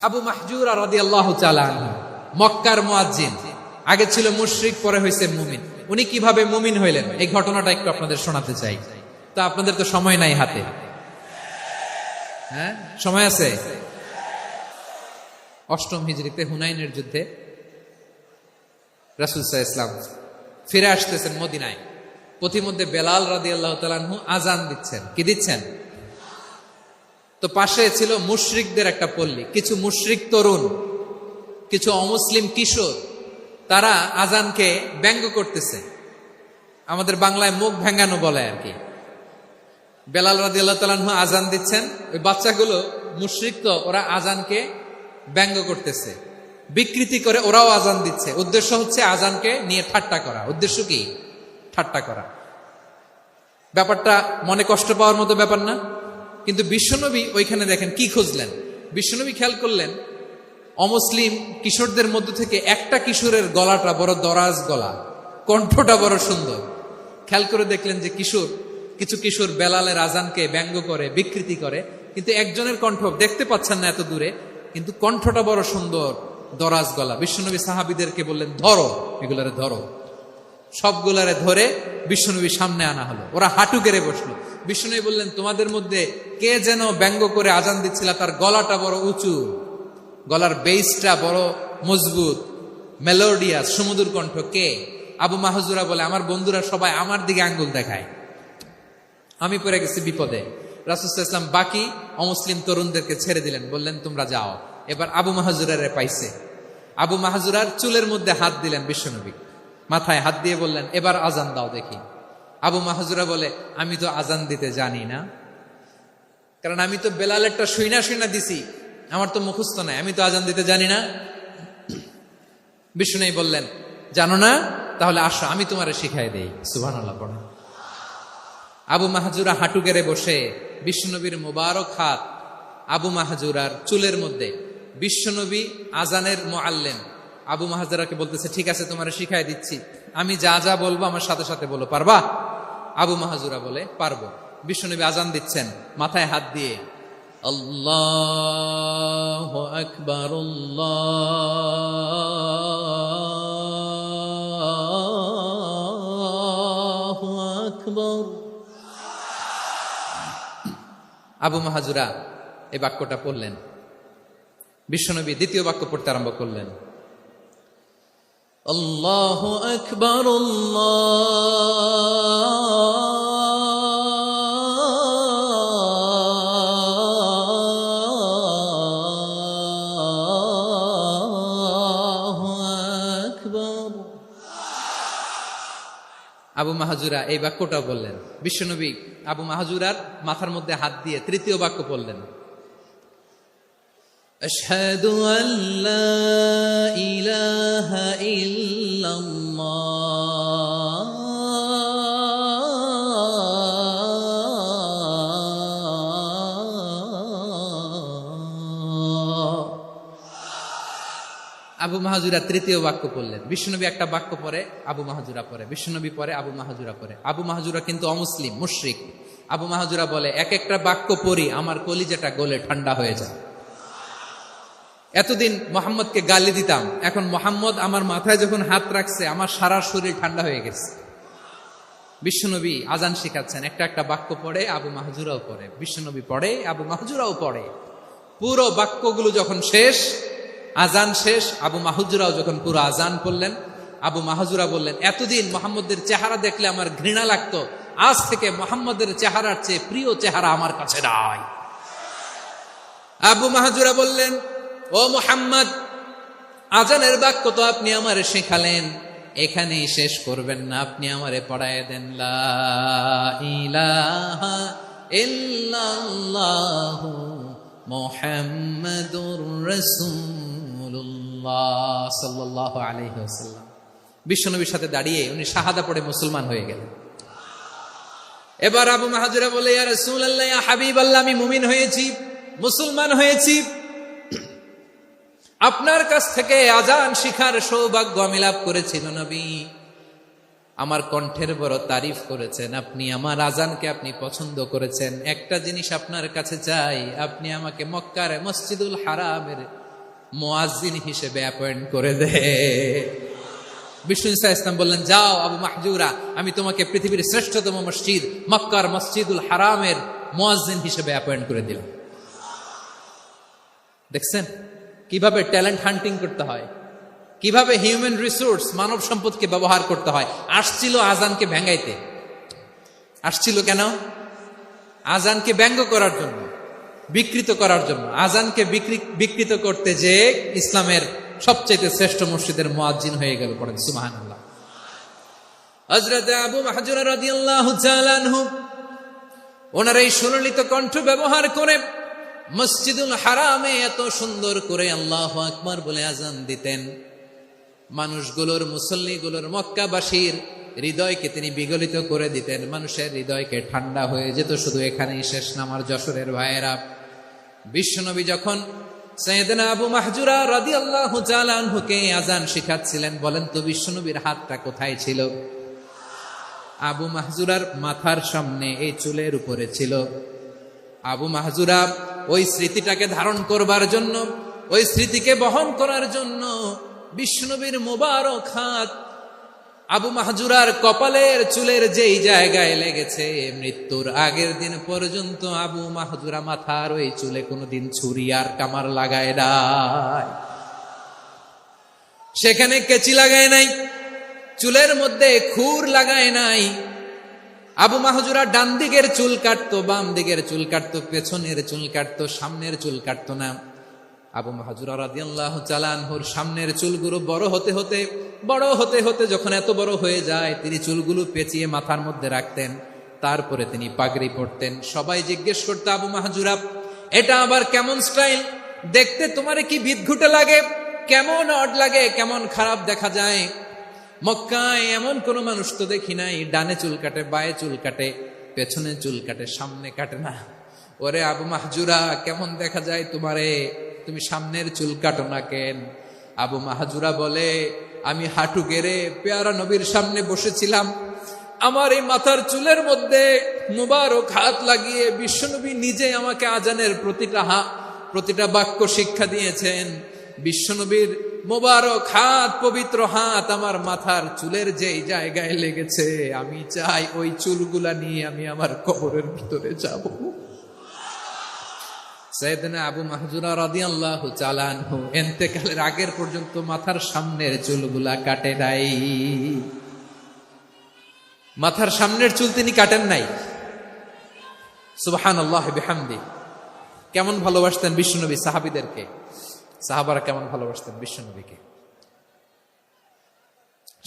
আবু মাহজুরা রাদিয়াল্লাহু তাআলা আনহু মক্কার মুয়াজ্জিন, আগে ছিল মুশরিক, পরে হয়েছে মুমিন। উনি কিভাবে মুমিন হইলেন এই ঘটনাটা একটু আপনাদের শোনাতে চাই। তো আপনাদের তো সময় নাই হাতে, হ্যাঁ সময় আছে। অষ্টম হিজরিতে হুনাইনের যুদ্ধে রাসূল সাল্লাল্লাহু আলাইহি ওয়াসাল্লাম ফিরে আসতেছেন মদিনায়। পথিমধ্যে বেলাল রাদিয়াল্লাহু তাআলা আনহু আজান দিচ্ছেন। কি দিচ্ছেন? তো পাশে ছিল মুশরিকদের একটা পল্লী, কিছু মুশরিক তরুণ, কিছু অমুসলিম কিশোর, তারা আজানকে ব্যঙ্গ করতেছে। আমাদের বাংলায় মুখ ভেঙ্গানো বলে আর কি। বেলাল রাদিয়াল্লাহু তাআলা আনহু আজান দিচ্ছেন, ওই বাচ্চাগুলো মুশরিক, তো ওরা আজানকে ব্যঙ্গ করতেছে, বিকৃতি করে ওরাও আজান দিচ্ছে। উদ্দেশ্য হচ্ছে আজানকে নিয়ে ঠাট্টা করা। উদ্দেশ্য কি? ঠাট্টা করা। ব্যাপারটা মনে কষ্ট পাওয়ার মতো ব্যাপার না? কিন্তু বিশ্বনবী ওইখানে দেখেন কি খুঁজলেন। বিশ্বনবী খেয়াল করলেন অমুসলিম কিশোরদের মধ্য থেকে একটা কিশোরের গলাটা বড় দরাজ গলা, কণ্ঠটা বড় সুন্দর। খেয়াল করে দেখলেন যে কিছু কিশোর বেলালের আজানকে ব্যঙ্গ করে, বিকৃতি করে, কিন্তু একজনের কণ্ঠ দেখতে পাচ্ছেন না এত দূরে, কিন্তু কণ্ঠটা বড় সুন্দর, দরাজ গলা। বিশ্বনবী সাহাবীদেরকে বললেন, ধরো এগুলারে, ধরো। সবগুলারে ধরে বিশ্বনবীর সামনে আনা হলো। ওরা হাঁটু গেড়ে বসলো। বিশ্বনবী বললেন, তোমাদের মধ্যে কে যেন ব্যঙ্গ করে আজান দিচ্ছিল, তার গলাটা বড় উঁচু, গলার বেসটা বড় মজবুত, মেলোডিয়াস, সুমধুর কণ্ঠ। কে? আবু মাহজুরা বলে, আমার বন্ধুরা সবাই আমার দিকে আঙ্গুল দেখায়, আমি পড়ে গেছি বিপদে। রাসূল সাল্লাল্লাহু আলাইহি ওয়াসাল্লাম বাকি অমুসলিম তরুণদেরকে ছেড়ে দিলেন, বললেন তোমরা যাও। এবার আবু মাহজুরারে পাইছে। আবু মাহজুরার চুলের মধ্যে হাত দিলেন বিশ্বনবী, মাথায় হাত দিয়ে বললেন, এবার আজান দাও দেখি। আবু মাহজুরা বলে, আমি তো আজান দিতে জানি না, কারণ আমি তো বেলালেরটা শুইনা দিছি, আমার তো মুখস্থ নাই, আমি তো আজান দিতে জানি না। বিশ্বনবী বললেন, জানো না? তাহলে আসো, আমি তোমারে শিখাই দেই। সুবহানাল্লাহ পড়ো। আবু মাহজুরা হাঁটু গেড়ে বসে, বিশ্বনবীর মুবারক হাত আবু মাহজুরার চুলের মধ্যে। বিশ্বনবী আজানের মুআল্লিম আবু মাহজুরাকে বলতেছে, ঠিক আছে তোমারে শিখাই দিচ্ছি, আমি যা যা বলবো আমার সাথে সাথে বলো, পারবা? আবু মাহজুরা বলে, পারবো। বিশ্বনবী আজান দিচ্ছেন মাথায় হাত দিয়ে, আল্লাহু আকবার, আল্লাহু আকবার। আবু মাহজুরা এই বাক্যটা পড়লেন। বিশ্বনবী দ্বিতীয় বাক্য পড়তে আরম্ভ করলেন, আল্লাহু আকবার, আল্লাহু আকবার। আবু মাহজুরা এই বাক্যটা বললেন। বিশ্বনবী আবু মাহজুরার মাথার মধ্যে হাত দিয়ে তৃতীয় বাক্য বললেন, আশহাদু আল্লা ইলাহা ইল্লাল্লাহ, আবু মাহজুরা তৃতীয় বাক্য পড়লেন। বিশ্বনবী একটা বাক্য পরে আবু মাহজুরা পরে, বিশ্বনবী পরে আবু মাহজুরা পরে। আবু মাহজুরা কিন্তু অমুসলিম, মুশরিক। আবু মাহজুরা বলে, এক একটা বাক্য পড়ি আমার কলিজাটা গলে ঠান্ডা হয়ে যায়। এতদিন মোহাম্মদকে গালি দিতাম, এখন মোহাম্মদ আমার মাথায় যখন হাত রাখছে আমার সারা শরীর ঠান্ডা হয়ে গেছে। বিশ্বনবী আজান শিখাচ্ছেন, একটা একটা বাক্য পড়ে আবু মাহজুরাও পড়ে, বিশ্বনবী পড়ে, আবু মাহজুরাও পড়ে। পুরো বাক্যগুলো যখন শেষ, আজান শেষ, আবু মাহজুরাও যখন পুরো আজান পড়লেন, আবু মাহজুরা বললেন, এতদিন মোহাম্মদের চেহারা দেখলে আমার ঘৃণা লাগতো, আজ থেকে মোহাম্মদের চেহারার চেয়ে প্রিয় চেহারা আমার কাছে নাই। আবু মাহজুরা বললেন, ও মুহাম্মদ, আজানের বাক্য তো আপনি আমারে শেখালেন, এখানেই শেষ করবেন না, আপনি আমারে পড়ায় দেন, লা ইলাহা ইল্লাল্লাহু মুহাম্মাদুর রাসূলুল্লাহ সাল্লাল্লাহু আলাইহি ওয়াসাল্লাম। বিশ্বনবীর সাথে দাঁড়িয়ে উনি শাহাদা পড়ে মুসলমান হয়ে গেলেন। এবার আবু মাহজুরা বলে, ইয়া রাসূলুল্লাহ, ইয়া হাবিবাল্লাহ, আমি মুমিন হয়েছি, মুসলমান হয়েছি, আপনার কাছ থেকে আজান শিখার সৌভাগ্য আমি লাভ করেছি নবী। আমার কণ্ঠের বড় তারিফ করেছেন, আপনি আমার আজানকে আপনি পছন্দ করেছেন। একটা জিনিস আপনার কাছে চাই, আপনি আমাকে মক্কার মসজিদুল হারামের মুয়াজ্জিন হিসেবে অ্যাপয়েন্ট করে দে। বিষ্ণু ঈসা ইসলাম বললেন, যাও আবু মাহজুরা, আমি তোমাকে পৃথিবীর শ্রেষ্ঠতম মসজিদ মক্কার মসজিদুল হারামের মুয়াজ্জিন হিসেবে অ্যাপয়েন্ট করে দিলাম। দেখছেন কিভাবে ট্যালেন্ট হান্টিং করতে হয়, কিভাবে হিউম্যান রিসোর্স মানব সম্পদকে ব্যবহার করতে হয়। আসছিল আজানকে ভেঙ্গাইতে, আসছিল কেন? আজানকে ব্যঙ্গ করার জন্য, বিকৃত করার জন্য। আজানকে বিকৃত করতে যে ইসলামের সবচেয়ে শ্রেষ্ঠ মসজিদের মুয়াজ্জিন হয়ে গেল। পড়েন সুবহানাল্লাহ। হযরত আবু মাহজুরা রাদিয়াল্লাহু তাআলা আনহু ওনার এই সুললিত কণ্ঠ ব্যবহার করে মসজিদুল হারামে এত সুন্দর করে আল্লাহু আকবার বলে আজান দিতেন, মানুষগুলোর, মুসল্লিগুলোর, মক্কাবাসীর হৃদয়কে তিনি বিগলিত করে দিতেন। মানুষের হৃদয়কে ঠান্ডা হয়ে যেত। শুধু এখানেই শেষ না আমার যশোরের ভাইয়েরা, বিশ্বনবী যখন সাইয়েদনা আবু মাহজুরা রাদিয়াল্লাহু তাআলা আনহুকে আজান শিখাচ্ছিলেন, বলেন তো বিশ্বনবীর হাতটা কোথায় ছিল? আবু মাহজুরার মাথার সামনে, এই চুলের উপরে ছিল। আবু মাহজুরা ওই স্মৃতিটাকে ধারণ করবার জন্য, ওই স্মৃতিকে বহন করার জন্য বিশ্বনবীর মোবারক হাত আবু মাহজুরার কপালের চুলের যেই জায়গায় লেগেছে, মৃত্যুর আগের দিন পর্যন্ত আবু মাহজুরা মাথার ওই চুলে কোনোদিন ছুরি আর কামার লাগায় নাই, সেখানে কেচি লাগায় নাই, চুলের মধ্যে খুর লাগায় নাই। আবু মাহজুরা ডান দিকের চুল কাটতো, বাম দিকের চুল কাটতো, পেছনের চুল কাটতো, সামনের চুল কাটতো না। আবু মাহজুরা রাদিয়াল্লাহু তাআলা আনহুর সামনের চুলগুলো বড় হতে হতে যখন এত বড় হয়ে যায়, তিনি চুলগুলো পেঁচিয়ে মাথার মধ্যে রাখতেন। তারপরে তিনি পাগড়ি পরতেন। সবাই জিজ্ঞেস করতো, আবু মাহজুরা এটা আবার কেমন স্টাইল? দেখতে তোমারে কি বিদঘুটে লাগে, কেমন অড লাগে, কেমন খারাপ দেখা যায়। মক্কায় এমন কোন মানুষ তো দেখি নাই, ডানে চুল কাটে, বায়ে চুল কাটে, পেছনে চুল কাটে, সামনে কাটে না। ওরে আবু মাহজুরা, কেমন দেখা যায় তোমারে, তুমি সামনের চুল কাটো না কেন? আবু মাহজুরা বলে, আমি হাঁটু গেড়ে পেয়ারা নবীর সামনে বসেছিলাম, আমার এই মাথার চুলের মধ্যে মুবারক হাত লাগিয়ে বিশ্বনবী নিজে আমাকে আজানের প্রতিটা বাক্য শিক্ষা দিয়েছেন। বিশ্বনবীর মোবারক হাত, পবিত্র হাত আমার মাথার চুলের যেই জায়গায় লেগেছে, আমি চাই ওই চুলগুলা নিয়ে আমি আমার কবরের ভিতরে যাব। সাইয়েদনা আবু মাহজুরা রাদিয়াল্লাহু তাআলা আনহু ইন্তেকালের আগের পর্যন্ত মাথার সামনের চুলগুলা কাটে নাই। মাথার সামনের চুল তিনি কাটেন নাই। সুবহানাল্লাহ বিহামদি। কেমন ভালোবাসতেন বিশ্বনবী সাহাবীদেরকে, সাহাবারা কেমন ভালোবাসতেন বিশ্বনবীকে।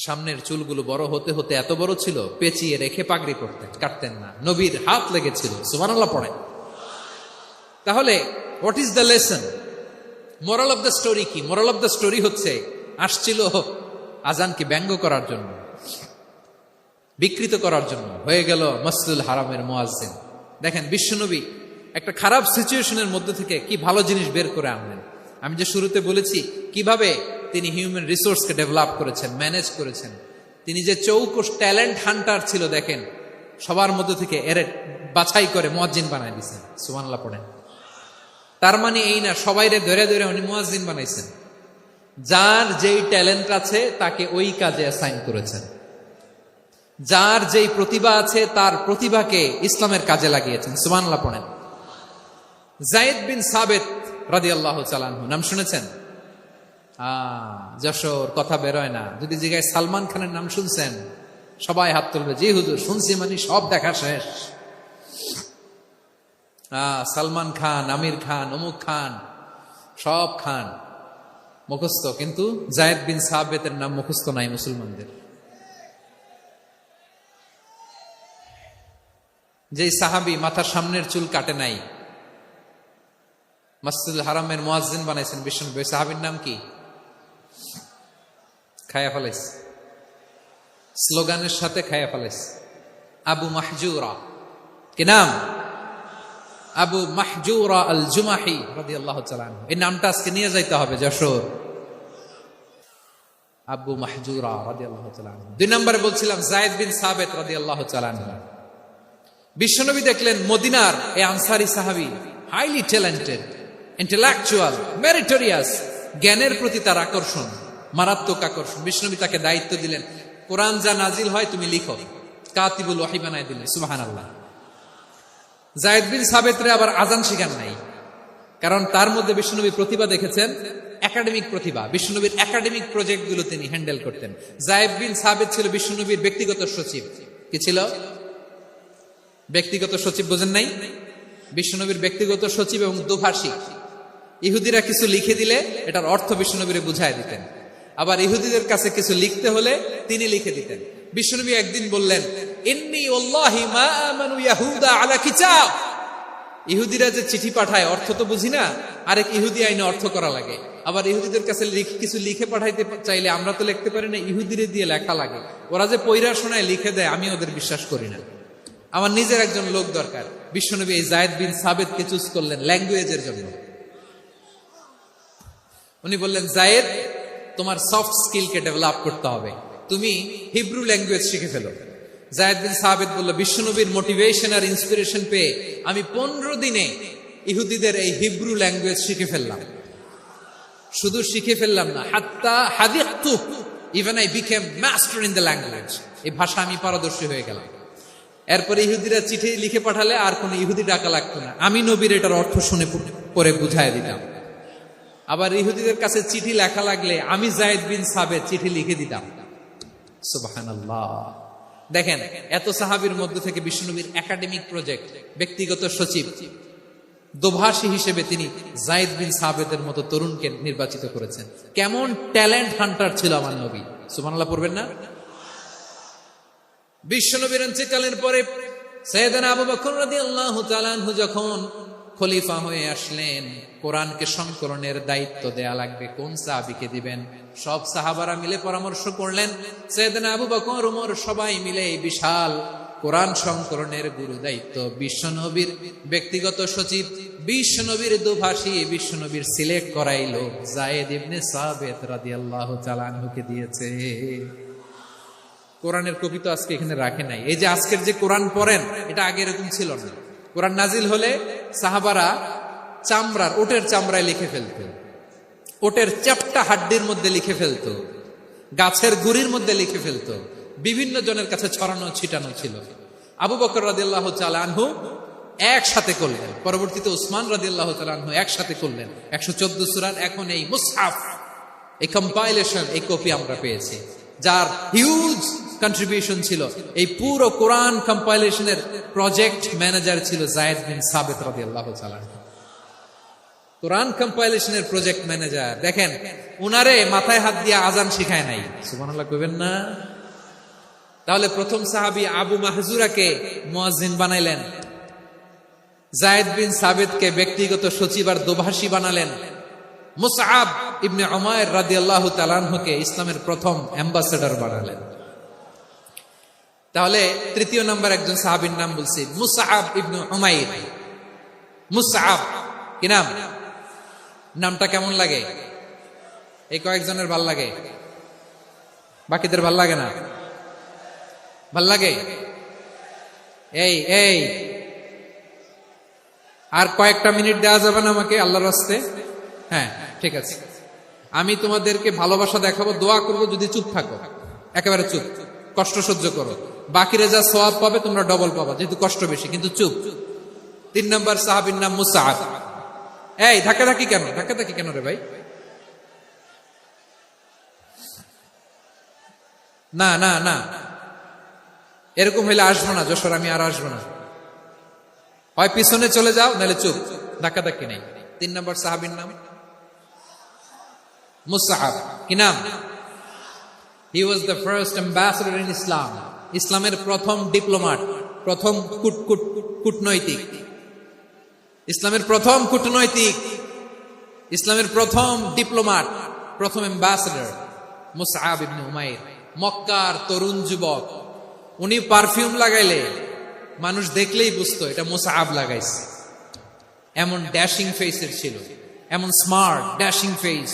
সামনের চুলগুলো বড় হতে হতে এত বড় ছিল, পেঁচিয়ে রেখে পাগড়ি করতেন, কাটতেন না। নবীর হাত লেগেছিল। সুবহানাল্লাহ পড়েন। তাহলে what is the lesson, moral of the story কি? মোরাল অফ দ্য স্টোরি হচ্ছে, আসছিল আজানকে ব্যঙ্গ করার জন্য, বিকৃত করার জন্য, হয়ে গেল মসজিদুল হারামের মুয়াজ্জিন। দেখেন বিশ্বনবী একটা খারাপ সিচুয়েশনের মধ্যে থেকে কি ভালো জিনিস বের করে আনলেন। আমি যে শুরুতে বলেছি কিভাবে তিনি হিউম্যান রিসোর্সকে ডেভেলপ করেছেন, ম্যানেজ করেছেন। তিনি যে চৌকস ট্যালেন্ট হান্টার ছিল, দেখেন সবার মধ্যে থেকে এর বাছাই করে মুয়াজ্জিন বানায় দিয়েছেন। সুবহানাল্লাহ পড়েন। তার মানে এই না সবাইরে ধরে ধরে উনি মুয়াজ্জিন বানাইছেন। যার যেই ট্যালেন্ট আছে তাকে ওই কাজে অ্যাসাইন করেছেন। যার যেই প্রতিভা আছে তার প্রতিভাকে ইসলামের কাজে লাগিয়েছেন। সুবহানাল্লাহ পড়েন। যায়েদ বিন সাবিত রাদিয়াল্লাহু তাআলা আনহু নাম শুনেছেন? যশোর, কথা বেরোয় না। যদি জিজ্ঞাসা সালমান খানের নাম শুনছেন, সবাই হাত তুলবে, জি হুজুর শুনছি, মানে সব দেখা শেষ। সালমান খান, আমির খান, অমুক খান, সব খান মুখস্থ, কিন্তু যায়েদ বিন সাবিতের নাম মুখস্থ নাই মুসলমানদের। যে সাহাবী মাথার সামনের চুল কাটে নাই, মসজিদুল হারামের মুয়াজ্জিন বানাইছেন বিশ্বনবী, ওই সাহাবীর নাম কি? খায়া ফেলাইস, স্লোগানের সাথে খায়া ফেলাইস। আবু মাহজুরা। কি নাম? আবু মাহজুরা আল জুমাহি রাদিয়াল্লাহু তাআলা আনহু। এই নামটা আজকে নিয়ে যাইতে হবে যশোর। আবু মাহজুরা রাদিয়াল্লাহু তাআলা আনহু। 2 নম্বরে বলছিলাম যায়েদ বিন সাবিত রাদিয়াল্লাহু তাআলা আনহু। বিশ্বনবী দেখলেন মদিনার এই আনসারী সাহাবী হাইলি ট্যালেন্টেড, ইন্টেলেকচুয়াল, মেরিটোরিয়াস, জ্ঞানের প্রতি তার আকর্ষণ, মারাত্মক আকর্ষণ। বিষ্ণুনবী তাকে দায়িত্ব দিলেন, কোরআন যা নাজিল হয় তুমি লিখো, কাতিবুল ওয়াহি বানায় দিলেন। সুবহানাল্লাহ। যায়েদ বিন সাবিতরে আবার আজান শিখান নাই, কারণ তার মধ্যে বিষ্ণুনবী প্রতিভা দেখেছেন, একাডেমিক প্রতিভা। বিষ্ণুনবীর একাডেমিক প্রজেক্ট গুলো তিনি হ্যান্ডেল করতেন। যায়েদ বিন সাবিত ছিল বিষ্ণুনবীর ব্যক্তিগত সচিব। কি ছিল? ব্যক্তিগত সচিব। বোঝেন নাই? বিষ্ণুনবীর ব্যক্তিগত সচিব এবং দোভাষী। ইহুদিরা কিছু লিখে দিলে এটার অর্থ বিষ্ণুনবীরে বুঝায় দিতেন, আবার ইহুদিদের কাছে কিছু লিখতে হলে তিনি লিখে দিতেন। বিষ্ণুনবী একদিন বললেন, ইন্নী ওয়াল্লাহি মা আমানু ইয়াহুদা আলা কিতাব। ইহুদিরা যে চিঠি পাঠায় অর্থ তো বুঝি না, আরেক ইহুদি আইনে অর্থ করা লাগে। আবার ইহুদিদের কাছে কিছু লিখে পাঠাইতে চাইলে আমরা তো লিখতে পারি না, ইহুদিরে দিয়ে লেখা লাগে। ওরা যে পয়রা শোনায় লিখে দেয়, আমি ওদের বিশ্বাস করি না। আমার নিজের একজন লোক দরকার। বিশ্বনবী এই যায়েদ বিন সাবিতকে চুজ করলেন ল্যাঙ্গুয়েজের জন্য। উনি বললেন, যায়েদ, তোমার সফট স্কিলকে ডেভেলপ করতে হবে, তুমি হিব্রু ল্যাঙ্গুয়েজ শিখে ফেলো। যায়েদ বিন সাবিত বলল, বিশ্বনবীর মোটিভেশন আর ইন্সপিরেশন পেয়ে আমি 15 দিনে ইহুদিদের এই হিব্রু ল্যাঙ্গুয়েজ শিখে ফেললাম। শুধু শিখে ফেললাম না, হাত্তা হাদিকতু, even I became master in the language. এই ভাষা আমি পারদর্শী হয়ে গেলাম। এরপরে ইহুদিরা চিঠি লিখে পাঠালে আর কোন ইহুদি ডাকা লাগতো না, আমি নবীর এটার অর্থ শুনে পরে বুঝাই দিতাম। আবার ইহুদিদের কাছে চিঠি লেখা লাগলে আমি যায়েদ বিন সাবিত চিঠি লিখে দিতাম। সুবহানাল্লাহ। দেখেন, এত সাহাবীর মধ্যে থেকে বিষ্ণুনবীর একাডেমিক প্রজেক্ট, ব্যক্তিগত সচিব, দোভাষী হিসেবে তিনি যায়েদ বিন সাবিতের মতো তরুণকে নির্বাচিত করেছেন। কেমন ট্যালেন্ট হান্টার ছিল আমার নবী। সুবহানাল্লাহ পড়বেন না? বিশ্বনবীর ইন্তেকালের পরে সাইয়েদনা আবু বকর রাদিয়াল্লাহু তাআলা আনহু যখন খলিফা হয়ে আসলেন, কোরআনকে সংকলনের দায়িত্ব দেয়া লাগবে, কোন সাহাবীকে দিবেন? সব সাহাবারা মিলে পরামর্শ করলেন। সাইয়েদনা আবু বকর, ওমর সবাই মিলে এই বিশাল কোরআন সংকলনের গুরু দায়িত্ব বিশ্বনবীর ব্যক্তিগত সচিব, বিশ্বনবীর দোভাষী, বিশ্বনবীর সিলেক্ট করাই লোক যায়েদ ইবনে সাবিত রাদিয়াল্লাহু তাআলা আনহুকে দিয়েছে। কোরআনের কপি তো আজকে এখানে রাখে নাই। এই যে আজকের যে কোরআন পড়েন, এটা আগে এরকম ছিল না। কোরআন নাজিল হলে সাহাবারা চামড়ার, ওটের চামড়ায় লিখে ফেলত, ওটের চ্যাপ্টা হাড্ডির মধ্যে লিখে ফেলত, গাছের গুড়ির মধ্যে লিখে ফেলত, বিভিন্ন জনের কাছে ছড়ানো ছিটানো ছিল। আবু বকর রাদিয়াল্লাহু তাআলা আনহু একসাথে করলেন, পরবর্তীতে উসমান রাদিয়াল্লাহু তাআলা আনহু একসাথে করলেন। 114 সূরার এখন এই মুসহাফ, এই কম্পাইলেশন, এই কপি আমরা পেয়েছি, যার হিউজ কন্ট্রিবিউশন ছিল। এই পুরো কোরআন কম্পাইলেশনের প্রজেক্ট ম্যানেজার ছিল যায়েদ বিন সাবিত রাদিয়াল্লাহু তাআলা। কোরআন কম্পাইলেশনের প্রজেক্ট ম্যানেজার। দেখেন, উনারে মাথায় হাত দিয়ে আজান শিখায় নাই। সুবহানাল্লাহ কইবেন না? তাহলে প্রথম সাহাবী আবু মাহজুরাকে মুয়াজ্জিন বানাইলেন, যায়েদ বিন সাবিতকে ব্যক্তিগত সচিব আর দোভাষী বানালেন, মুসআব ইবনে উমাইর রাদিয়াল্লাহু তাআলা আনহুকে ইসলামের প্রথম অ্যাম্বাসেডর বানালেন। তাহলে তৃতীয় নাম্বার একজন সাহাবীর নাম বলছি, মুসআব ইবনে উমাইর। মুসআব কি নাম? নামটা কেমন লাগে? এই কয়েকজনের ভাল লাগে, বাকিদের ভাল লাগে না? ভাল লাগে? এই এই আর কয়েকটা মিনিট দেওয়া যাবে না আমাকে আল্লাহর রাস্তে? হ্যাঁ, ঠিক আছে। আমি তোমাদেরকে ভালোবাসা দেখাবো, দোয়া করবো যদি চুপ থাকো, একেবারে চুপ, কষ্ট সহ্য করো। বাকিরা যা সওয়াব পাবে তোমরা ডবল পাবা, যেহেতু কষ্ট বেশি, কিন্তু চুপ। 3 নম্বর সাহাবীর নাম মুসআব। এই ধাক্কাধাক্কি কেন? ধাক্কাধাক্কি কেন রে ভাই? না না না, এরকম হইলে আসবো না যশোর, আমি আর আসবো না। হয় পিছনে চলে যাও, নাহলে চুপ, ধাক্কাধাক্কি নেই। 3 নম্বর সাহাবীর নাম মুসআব। কি নাম? He was the first ambassador in Islam. ইসলামের প্রথম ডিপ্লোম্যাট, প্রথম কূটনৈতিক, ইসলামের প্রথম কূটনৈতিক, ইসলামের প্রথম ডিপ্লোম্যাট, প্রথম অ্যাম্বাসেডর মুসআব ইবনে উমাইর। মক্কার তরুণ যুবক, উনি পারফিউম লাগাইলে মানুষ দেখলেই বুঝতো এটা মুসআব লাগাইছে। এমন ড্যাশিং ফেসের ছিল, এমন স্মার্ট ড্যাশিং ফেস।